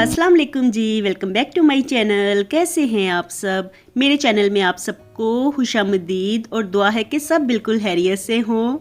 अस्सलाम वालेकुम जी, welcome back to my channel. कैसे हैं आप सब? मेरे चैनल में आप सबको खुशामदीद और दुआ है कि सब बिल्कुल खैरियत से हों।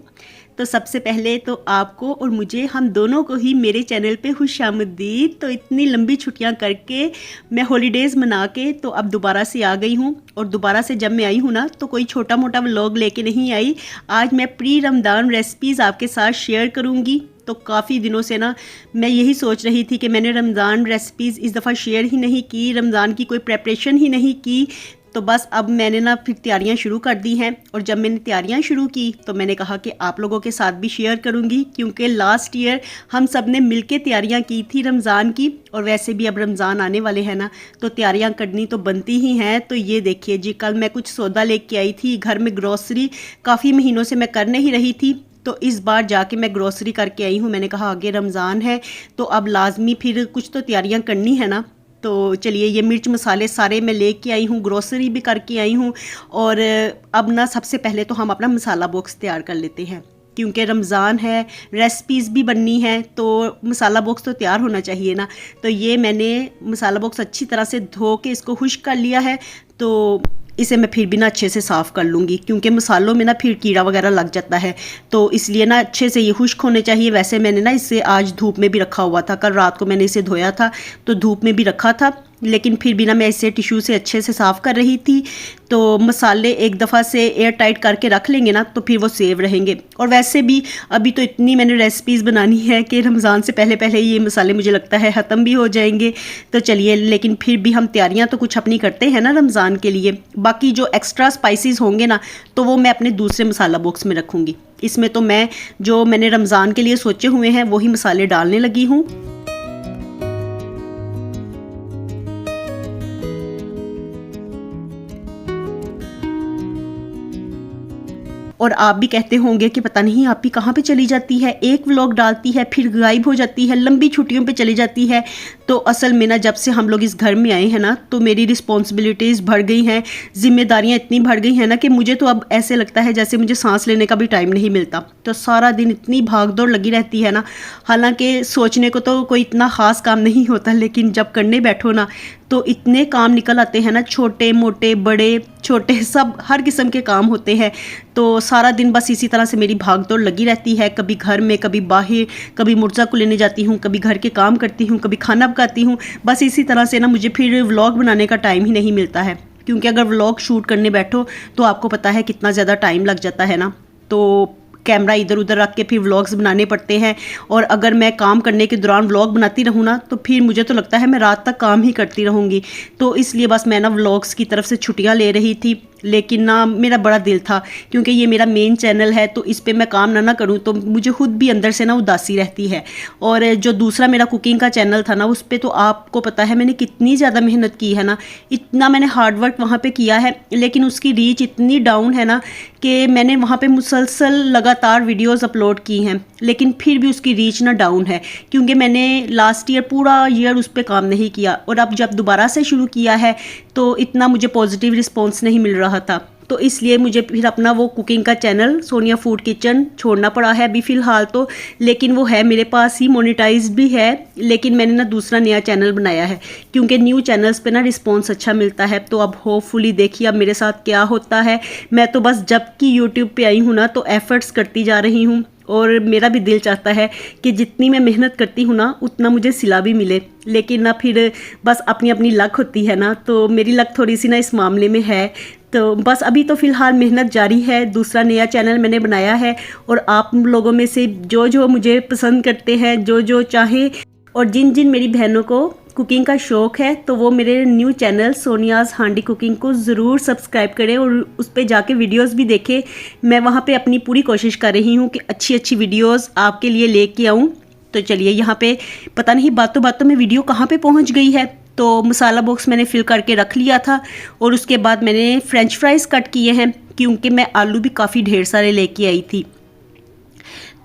तो सबसे पहले तो आपको और मुझे, हम दोनों को ही मेरे चैनल पे खुशामदीद। तो इतनी लंबी छुट्टियां करके मैं हॉलीडेज़ मना के तो अब दोबारा से आ गई हूँ। और दोबारा से जब मैं आई हूँ ना, तो कोई छोटा मोटा व्लॉग लेके नहीं आई। आज मैं प्री रमज़ान रेसिपीज़ आपके साथ शेयर करूँगी। तो काफ़ी दिनों से ना मैं यही सोच रही थी कि मैंने रमज़ान रेसिपीज़ इस दफ़ा शेयर ही नहीं की, रमज़ान की कोई प्रेपरेशन ही नहीं की। तो बस अब मैंने ना फिर तैयारियां शुरू कर दी हैं। और जब मैंने तैयारियां शुरू की तो मैंने कहा कि आप लोगों के साथ भी शेयर करूंगी, क्योंकि लास्ट ईयर हम सब ने मिलके तैयारियां की थी रमज़ान की। और वैसे भी अब रमज़ान आने वाले हैं ना, तो तैयारियां करनी तो बनती ही हैं। तो ये देखिए जी, कल मैं कुछ सौदा लेके आई थी घर में, ग्रॉसरी काफ़ी महीनों से मैं कर नहीं रही थी। तो इस बार जाके मैं ग्रॉसरी करके आई हूँ। मैंने कहा आगे रमज़ान है तो अब लाजमी फिर कुछ तो तैयारियां करनी है ना। तो चलिए, ये मिर्च मसाले सारे मैं लेके आई हूँ, ग्रॉसरी भी करके आई हूँ। और अब ना सबसे पहले तो हम अपना मसाला बॉक्स तैयार कर लेते हैं, क्योंकि रमज़ान है, रेसिपीज़ भी बननी है, तो मसाला बॉक्स तो तैयार होना चाहिए ना। तो ये मैंने मसाला बॉक्स अच्छी तरह से धो के इसको खुश्क कर लिया है। तो इसे मैं फिर भी ना अच्छे से साफ़ कर लूँगी, क्योंकि मसालों में ना फिर कीड़ा वगैरह लग जाता है। तो इसलिए ना अच्छे से ये खुश्क होने चाहिए। वैसे मैंने ना इसे आज धूप में भी रखा हुआ था, कल रात को मैंने इसे धोया था तो धूप में भी रखा था, लेकिन फिर भी ना मैं इसे टिश्यू से अच्छे से साफ़ कर रही थी। तो मसाले एक दफ़ा से एयर टाइट करके रख लेंगे ना, तो फिर वो सेव रहेंगे। और वैसे भी अभी तो इतनी मैंने रेसिपीज़ बनानी है कि रमज़ान से पहले पहले ये मसाले मुझे लगता है ख़त्म भी हो जाएंगे। तो चलिए, लेकिन फिर भी हम तैयारियां तो कुछ अपनी करते हैं ना रमज़ान के लिए। बाकी जो एक्स्ट्रा स्पाइसेस होंगे ना, तो वो मैं अपने दूसरे मसाला बॉक्स में रखूँगी। इसमें तो मैं जो मैंने रमज़ान के लिए सोचे हुए हैं वही मसाले डालने लगी हूँ। और आप भी कहते होंगे कि पता नहीं आप भी कहाँ पे चली जाती है, एक व्लॉग डालती है फिर गायब हो जाती है, लंबी छुट्टियों पे चली जाती है। तो असल में ना, जब से हम लोग इस घर में आए हैं ना, तो मेरी रिस्पॉन्सिबिलिटीज़ बढ़ गई हैं, जिम्मेदारियां इतनी बढ़ गई हैं ना कि मुझे तो अब ऐसे लगता है जैसे मुझे सांस लेने का भी टाइम नहीं मिलता। तो सारा दिन इतनी भाग दौड़ लगी रहती है ना। हालांकि सोचने को तो कोई इतना ख़ास काम नहीं होता, लेकिन जब करने बैठो ना तो इतने काम निकल आते हैं ना, छोटे मोटे बड़े छोटे सब हर किस्म के काम होते हैं। तो सारा दिन बस इसी तरह से मेरी भाग दौड़ लगी रहती है, कभी घर में, कभी बाहर, कभी मुर्जा को लेने जाती हूँ, कभी घर के काम करती हूँ, कभी खाना पकाती हूँ। बस इसी तरह से ना मुझे फिर व्लॉग बनाने का टाइम ही नहीं मिलता है, क्योंकि अगर व्लॉग शूट करने बैठो तो आपको पता है कितना ज़्यादा टाइम लग जाता है ना। तो कैमरा इधर उधर रख के फिर व्लॉग्स बनाने पड़ते हैं। और अगर मैं काम करने के दौरान व्लॉग बनाती रहूँ ना, तो फिर मुझे तो लगता है मैं रात तक काम ही करती रहूँगी। तो इसलिए बस मैं ना व्लॉग्स की तरफ से छुट्टियाँ ले रही थी। लेकिन ना मेरा बड़ा दिल था, क्योंकि ये मेरा मेन चैनल है, तो इस पे मैं काम ना करूँ तो मुझे खुद भी अंदर से ना उदासी रहती है। और जो दूसरा मेरा कुकिंग का चैनल था ना, उस पे तो आपको पता है मैंने कितनी ज़्यादा मेहनत की है ना, इतना मैंने हार्डवर्क वहाँ पे किया है, लेकिन उसकी रीच इतनी डाउन है ना कि मैंने वहाँ पे मुसलसल लगातार वीडियोज़ अपलोड की हैं, लेकिन फिर भी उसकी रीच ना डाउन है, क्योंकि मैंने लास्ट ईयर पूरा ईयर उस पर काम नहीं किया। और अब जब दोबारा से शुरू किया है तो इतना मुझे पॉजिटिव रिस्पॉन्स नहीं मिल रहा था। तो इसलिए मुझे फिर अपना वो कुकिंग का चैनल सोनिया फूड किचन छोड़ना पड़ा है अभी फ़िलहाल तो। लेकिन वो है मेरे पास ही, मोनेटाइज भी है, लेकिन मैंने ना दूसरा नया चैनल बनाया है, क्योंकि न्यू चैनल्स पे ना रिस्पॉन्स अच्छा मिलता है। तो अब होपफुली देखिए अब मेरे साथ क्या होता है। मैं तो बस जब की यूट्यूब पे आई हूँ ना, तो एफ़र्ट्स करती जा रही हूँ। और मेरा भी दिल चाहता है कि जितनी मैं मेहनत करती हूँ ना, उतना मुझे सिला भी मिले। लेकिन ना फिर बस अपनी अपनी लक होती है ना, तो मेरी लक थोड़ी सी ना इस मामले में है। तो बस अभी तो फ़िलहाल मेहनत जारी है। दूसरा नया चैनल मैंने बनाया है, और आप लोगों में से जो जो मुझे पसंद करते हैं, जो जो चाहे, और जिन जिन मेरी बहनों को कुकिंग का शौक़ है, तो वो मेरे न्यू चैनल सोनियाज़ हांडी कुकिंग को ज़रूर सब्सक्राइब करें और उस पर जाके वीडियोस भी देखें। मैं वहाँ पे अपनी पूरी कोशिश कर रही हूँ कि अच्छी अच्छी वीडियोस आपके लिए लेके आऊँ। तो चलिए, यहाँ पे पता नहीं बातों बातों में वीडियो कहाँ पे पहुँच गई है। तो मसाला बॉक्स मैंने फिल करके रख लिया था, और उसके बाद मैंने फ़्रेंच फ्राइज़ कट किए हैं, क्योंकि मैं आलू भी काफ़ी ढेर सारे लेके आई थी।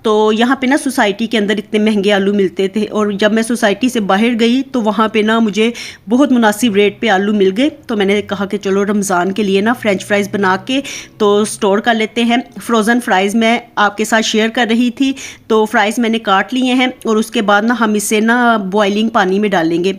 तो यहाँ पे ना सोसाइटी के अंदर इतने महंगे आलू मिलते थे, और जब मैं सोसाइटी से बाहर गई तो वहाँ पे ना मुझे बहुत मुनासिब रेट पे आलू मिल गए। तो मैंने कहा कि चलो रमज़ान के लिए ना फ़्रेंच फ्राइज़ बना के तो स्टोर कर लेते हैं। फ्रोज़न फ्राइज़ मैं आपके साथ शेयर कर रही थी। तो फ्राइज़ मैंने काट लिए हैं, और उसके बाद ना हम इसे ना बॉइलिंग पानी में डालेंगे।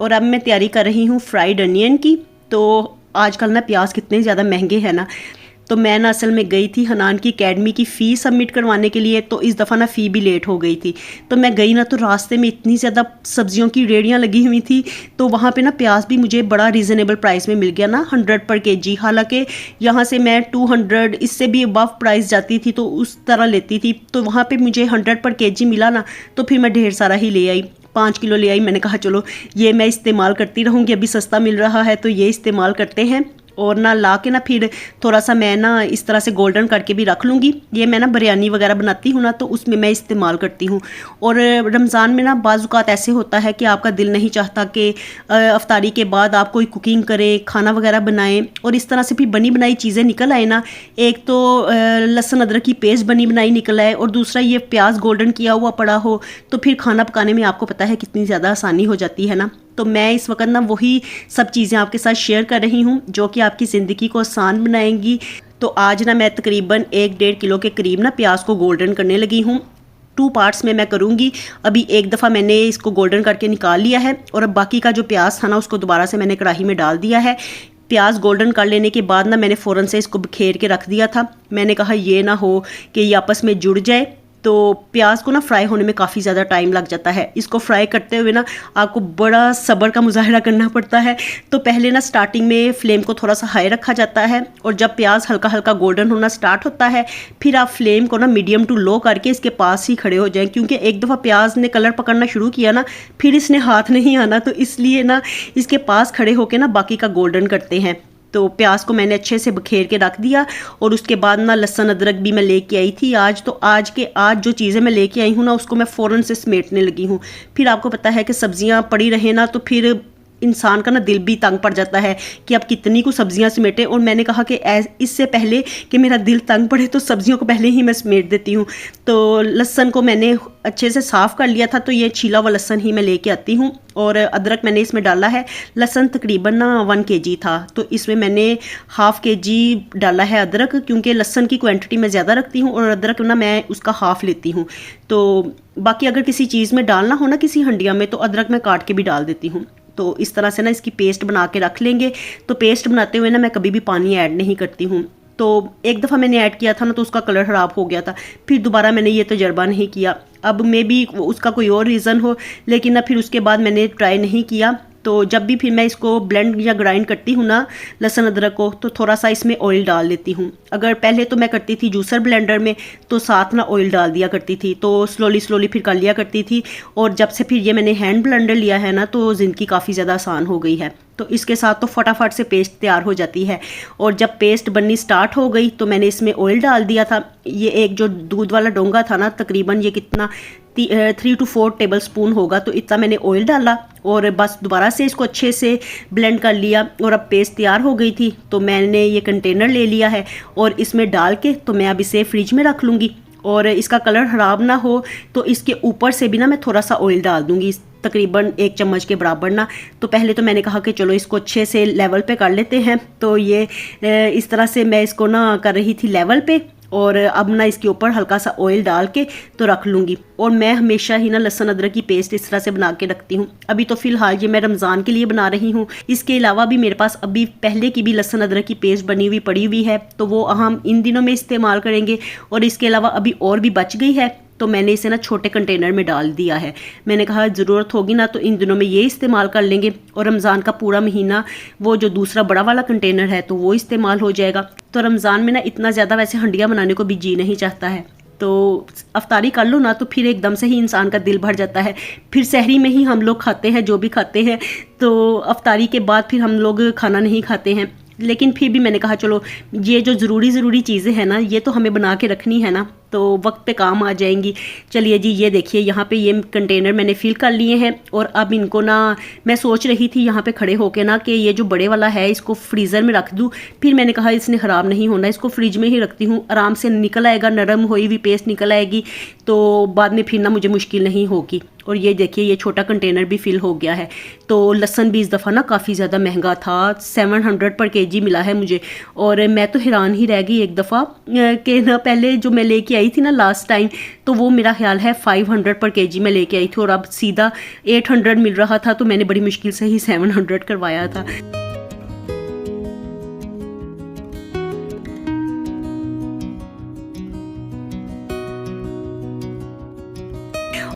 और अब मैं तैयारी कर रही हूँ फ्राइड अनियन की। तो आजकल ना प्याज कितने ज़्यादा महंगे हैं ना, तो मैं ना असल में गई थी हनान की एकेडमी की फ़ी सबमिट करवाने के लिए। तो इस दफ़ा ना फ़ी भी लेट हो गई थी। तो मैं गई ना, तो रास्ते में इतनी ज़्यादा सब्जियों की रेड़ियाँ लगी हुई थी। तो वहाँ पे ना प्याज भी मुझे बड़ा रीज़नेबल प्राइस में मिल गया ना, 100 पर केजी। हालांकि यहाँ से मैं 200 इससे भी अबव प्राइस जाती थी तो उस तरह लेती थी। तो वहाँ पर मुझे 100 पर केजी मिला ना, तो फिर मैं ढेर सारा ही ले आई, 5 किलो ले आई। मैंने कहा चलो ये मैं इस्तेमाल करती रहूँगी, अभी सस्ता मिल रहा है तो ये इस्तेमाल करते हैं। और ना ला के ना फिर थोड़ा सा मैं ना इस तरह से गोल्डन करके भी रख लूँगी। ये मैं ना बिरयानी वगैरह बनाती हूँ ना, तो उसमें मैं इस्तेमाल करती हूँ। और रमज़ान में ना बाज़ औक़ात ऐसे होता है कि आपका दिल नहीं चाहता कि अफ्तारी के बाद आप कोई कुकिंग करें, खाना वगैरह बनाएं, और इस तरह से फिर बनी बनाई चीज़ें निकल आए ना। एक तो लहसुन अदरक की पेस्ट बनी बनाई निकल आए, और दूसरा ये प्याज गोल्डन किया हुआ पड़ा हो, तो फिर खाना पकाने में आपको पता है कितनी ज़्यादा आसानी हो जाती है ना। तो मैं इस वक्त ना वही सब चीज़ें आपके साथ शेयर कर रही हूँ जो कि आपकी ज़िंदगी को आसान बनाएंगी। तो आज ना मैं तकरीबन 1-1.5 किलो के करीब ना प्याज को गोल्डन करने लगी हूँ। 2 पार्ट्स में मैं करूँगी। अभी एक दफ़ा मैंने इसको गोल्डन करके निकाल लिया है, और अब बाकी का जो प्याज था ना उसको दोबारा से मैंने कढ़ाई में डाल दिया है। प्याज गोल्डन कर लेने के बाद ना मैंने फ़ौरन से इसको बिखेर के रख दिया था। मैंने कहा ये ना हो कि ये आपस में जुड़ जाए। तो प्याज को ना फ्राई होने में काफ़ी ज़्यादा टाइम लग जाता है। इसको फ्राई करते हुए ना आपको बड़ा सब्र का मुजाहिरा करना पड़ता है। तो पहले ना स्टार्टिंग में फ्लेम को थोड़ा सा हाई रखा जाता है, और जब प्याज हल्का हल्का गोल्डन होना स्टार्ट होता है फिर आप फ्लेम को ना मीडियम टू लो करके इसके पास ही खड़े हो जाएं, क्योंकि एक दफ़ा प्याज ने कलर पकड़ना शुरू किया ना फिर इसने हाथ नहीं आना। तो इसलिए ना इसके पास खड़े होकर ना बाकी का गोल्डन करते हैं। तो प्याज को मैंने अच्छे से बखेर के रख दिया, और उसके बाद ना लहसुन अदरक भी मैं लेके आई थी आज। तो आज जो चीज़ें मैं लेके आई हूँ ना उसको मैं फ़ौरन से समेटने लगी हूँ। फिर आपको पता है कि सब्जियाँ पड़ी रहे ना तो फिर इंसान का ना दिल भी तंग पड़ जाता है कि अब कितनी को सब्जियां समेटे। और मैंने कहा कि इससे पहले कि मेरा दिल तंग पड़े तो सब्जियों को पहले ही मैं समेट देती हूँ। तो लहसुन को मैंने अच्छे से साफ़ कर लिया था, तो ये छीला हुआ लहसुन ही मैं लेके आती हूँ। और अदरक मैंने इसमें डाला है, लहसुन तकरीबन ना 1 kg था, तो इसमें मैंने ½ kg डाला है अदरक, क्योंकि लहसुन की क्वांटिटी मैं ज़्यादा रखती हूँ और अदरक ना मैं उसका हाफ़ लेती हूँ। तो बाकी अगर किसी चीज़ में डालना हो ना, किसी हंडिया में, तो अदरक मैं काट के भी डाल देती हूँ। तो इस तरह से ना इसकी पेस्ट बना के रख लेंगे। तो पेस्ट बनाते हुए ना मैं कभी भी पानी ऐड नहीं करती हूँ। तो एक दफ़ा मैंने ऐड किया था ना तो उसका कलर ख़राब हो गया था, फिर दोबारा मैंने ये तजर्बा नहीं किया। अब मे बी उसका कोई और रीज़न हो, लेकिन ना फिर उसके बाद मैंने ट्राई नहीं किया। तो जब भी फिर मैं इसको ब्लेंड या ग्राइंड करती हूँ ना लहसुन अदरक को, तो थोड़ा सा इसमें ऑयल डाल लेती हूँ। अगर पहले तो मैं करती थी जूसर ब्लेंडर में, तो साथ ना ऑयल डाल दिया करती थी, तो स्लोली फिर कर लिया करती थी। और जब से फिर ये मैंने हैंड ब्लेंडर लिया है ना, तो ज़िंदगी काफ़ी ज़्यादा आसान हो गई है। तो इसके साथ तो फटाफट से पेस्ट तैयार हो जाती है। और जब पेस्ट बननी स्टार्ट हो गई तो मैंने इसमें ऑयल डाल दिया था। ये एक जो दूध वाला डोंगा था ना, तकरीबन ये कितना 3 to 4 टेबल स्पून होगा, तो इतना मैंने ऑयल डाला और बस दोबारा से इसको अच्छे से ब्लेंड कर लिया। और अब पेस्ट तैयार हो गई थी, तो मैंने ये कंटेनर ले लिया है और इसमें डाल के तो मैं अब इसे फ्रिज में रख लूँगी। और इसका कलर ख़राब ना हो तो इसके ऊपर से भी ना मैं थोड़ा सा ऑयल डाल दूँगी, तकरीबन 1 चम्मच के बराबर ना। तो पहले तो मैंने कहा कि चलो इसको अच्छे से लेवल पे कर लेते हैं। तो ये इस तरह से मैं इसको ना कर रही थी लेवल पे, और अब ना इसके ऊपर हल्का सा ऑयल डाल के तो रख लूँगी। और मैं हमेशा ही ना लहसुन अदरक की पेस्ट इस तरह से बना के रखती हूँ। अभी तो फ़िलहाल ये मैं रमज़ान के लिए बना रही हूँ। इसके अलावा भी मेरे पास अभी पहले की भी लहसुन अदरक की पेस्ट बनी हुई पड़ी हुई है, तो वो हम इन दिनों में इस्तेमाल करेंगे। और इसके अलावा अभी और भी बच गई है, तो मैंने इसे ना छोटे कंटेनर में डाल दिया है। मैंने कहा ज़रूरत होगी ना तो इन दिनों में ये इस्तेमाल कर लेंगे, और रमज़ान का पूरा महीना वो जो दूसरा बड़ा वाला कंटेनर है तो वो इस्तेमाल हो जाएगा। तो रमज़ान में ना इतना ज़्यादा वैसे हंडिया बनाने को भी जी नहीं चाहता है, तो अफ्तारी कर लो ना तो फिर एकदम से ही इंसान का दिल भर जाता है। फिर सहरी में ही हम लोग खाते हैं जो भी खाते हैं, तो अफ्तारी के बाद फिर हम लोग खाना नहीं खाते हैं। लेकिन फिर भी मैंने कहा चलो ये जो ज़रूरी चीज़ें हैं ना, ये तो हमें बना के रखनी है ना, तो वक्त पे काम आ जाएंगी। चलिए जी, ये देखिए यहाँ पे ये कंटेनर मैंने फिल कर लिए हैं। और अब इनको ना मैं सोच रही थी यहाँ पे खड़े होके ना कि ये जो बड़े वाला है इसको फ्रीज़र में रख दूँ, फिर मैंने कहा इसने ख़राब नहीं होना, इसको फ्रिज में ही रखती हूँ, आराम से निकल आएगा, नरम हुई हुई पेस्ट निकल आएगी, तो बाद में फिर ना मुझे मुश्किल नहीं होगी। और ये देखिए ये छोटा कंटेनर भी फिल हो गया है। तो लहसुन भी इस दफ़ा ना काफ़ी ज़्यादा महंगा था, 700 पर kg मिला है मुझे। और मैं तो हैरान ही रह गई एक दफ़ा कि ना पहले जो मैं लेके आई थी ना लास्ट टाइम, तो वो मेरा ख्याल है 500 पर केजी में लेके आई थी और अब सीधा 800 मिल रहा था, तो मैंने बड़ी मुश्किल से ही 700 करवाया था।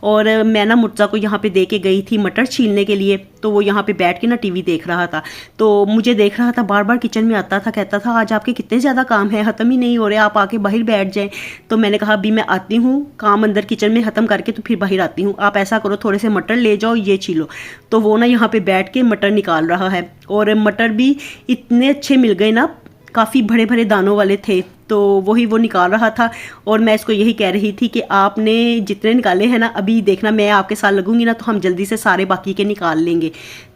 और मैं ना मुर्जा को यहाँ पे दे के गई थी मटर छीलने के लिए, तो वो यहाँ पे बैठ के ना टीवी देख रहा था। तो मुझे देख रहा था, बार बार किचन में आता था, कहता था आज आपके कितने ज़्यादा काम है, ख़त्म ही नहीं हो रहे, आप आके बाहर बैठ जाएं। तो मैंने कहा अभी मैं आती हूँ, काम अंदर किचन में ख़त्म करके तो फिर बाहर आती हूँ, आप ऐसा करो थोड़े से मटर ले जाओ, ये छीलो। तो वो ना यहाँ पर बैठ के मटर निकाल रहा है, और मटर भी इतने अच्छे मिल गए ना, काफ़ी बड़े बड़े दानों वाले थे, तो वही वो निकाल रहा था। और मैं इसको यही कह रही थी कि आपने जितने निकाले हैं ना, अभी देखना मैं आपके साथ लगूंगी ना तो हम जल्दी से सारे बाकी के निकाल लेंगे।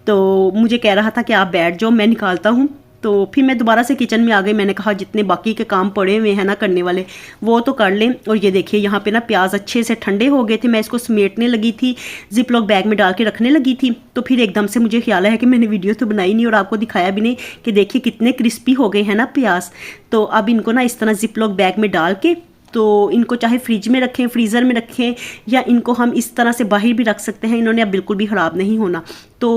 तो मुझे कह रहा था कि आप बैठ जाओ, मैं निकालता हूँ। तो फिर मैं दोबारा से किचन में आ गई, मैंने कहा जितने बाकी के काम पड़े हुए हैं ना करने वाले, वो तो कर लें। और ये देखिए यहाँ पे ना प्याज अच्छे से ठंडे हो गए थे, मैं इसको समेटने लगी थी, जिप लॉक बैग में डाल के रखने लगी थी। तो फिर एकदम से मुझे ख्याल है कि मैंने वीडियो तो बनाई नहीं और आपको दिखाया भी नहीं कि देखिए कितने क्रिस्पी हो गए हैं ना प्याज। तो अब इनको ना इस तरह जिप लॉक बैग में डाल के, तो इनको चाहे फ्रिज में रखें, फ्रीज़र में रखें, या इनको हम इस तरह से बाहर भी रख सकते हैं, इन्होंने अब बिल्कुल भी ख़राब नहीं होना। तो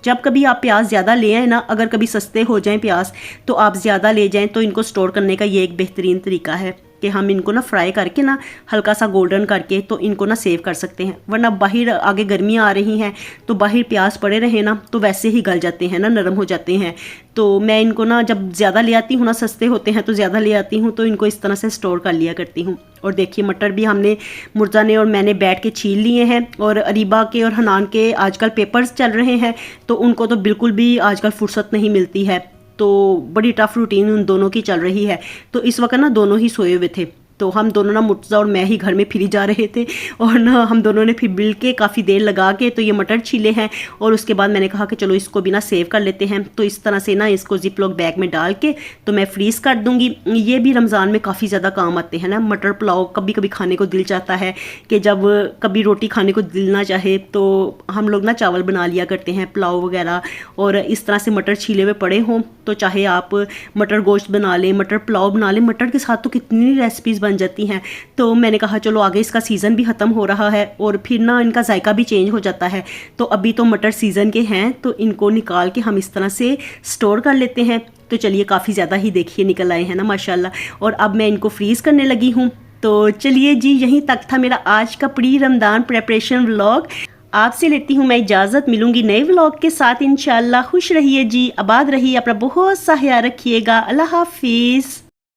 जब कभी आप प्याज ज़्यादा ले आए ना, अगर कभी सस्ते हो जाएं प्याज, तो आप ज़्यादा ले जाएं, तो इनको स्टोर करने का ये एक बेहतरीन तरीका है कि हम इनको ना फ्राई करके ना हल्का सा गोल्डन करके तो इनको ना सेव कर सकते हैं। वरना बाहर आगे गर्मियाँ आ रही हैं तो बाहर प्याज पड़े रहे ना तो वैसे ही गल जाते हैं ना, नरम हो जाते हैं। तो मैं इनको ना जब ज़्यादा ले आती हूँ ना, सस्ते होते हैं तो ज़्यादा ले आती हूँ, तो इनको इस तरह से स्टोर कर लिया करती हूँ। और देखिए मटर भी हमने, मुर्जा ने और मैंने बैठ के छील लिए हैं। और अरीबा के और हनान के आजकल पेपर्स चल रहे हैं, तो उनको तो बिल्कुल भी आजकल फुर्सत नहीं मिलती है, तो बड़ी टफ रूटीन उन दोनों की चल रही है। तो इस वक्त ना दोनों ही सोए हुए थे, तो हम दोनों ना, मुर्जा और मैं ही घर में फिरी जा रहे थे। और ना हम दोनों ने फिर मिल के काफ़ी देर लगा के तो ये मटर छीले हैं। और उसके बाद मैंने कहा कि चलो इसको भी ना सेव कर लेते हैं। तो इस तरह से ना इसको जिप लॉक बैग में डाल के तो मैं फ्रीज़ कर दूँगी। ये भी रमज़ान में काफ़ी ज़्यादा काम आते हैं ना। मटर पुलाव कभी कभी खाने को दिल चाहता है कि जब कभी रोटी खाने को दिल ना चाहे तो हम लोग ना चावल बना लिया करते हैं, पुलाव वगैरह। और इस तरह से मटर छीले हुए पड़े हों तो चाहे आप मटर गोश्त बना लें, मटर पुलाव बना लें, मटर के साथ तो कितनी रेसिपीज़ बन जाती हैं। तो मैंने कहा चलो आगे इसका सीज़न भी ख़त्म हो रहा है और फिर ना इनका जायका भी चेंज हो जाता है। तो अभी तो मटर सीज़न के हैं, तो इनको निकाल के हम इस तरह से स्टोर कर लेते हैं। तो चलिए काफ़ी ज़्यादा ही देखिए निकल आए हैं ना माशाल्लाह। और अब मैं इनको फ्रीज़ करने लगी हूँ। तो चलिए जी, यहीं तक था मेरा आज का प्री रमज़ान प्रेपरेशन व्लॉग। आपसे लेती हूँ मैं इजाज़त, मिलूंगी नए व्लॉग के साथ इंशाल्लाह। खुश रहिए जी, आबाद रहिए, अपना बहुत सा ख्याल रखिएगा। अल्लाह हाफिज़।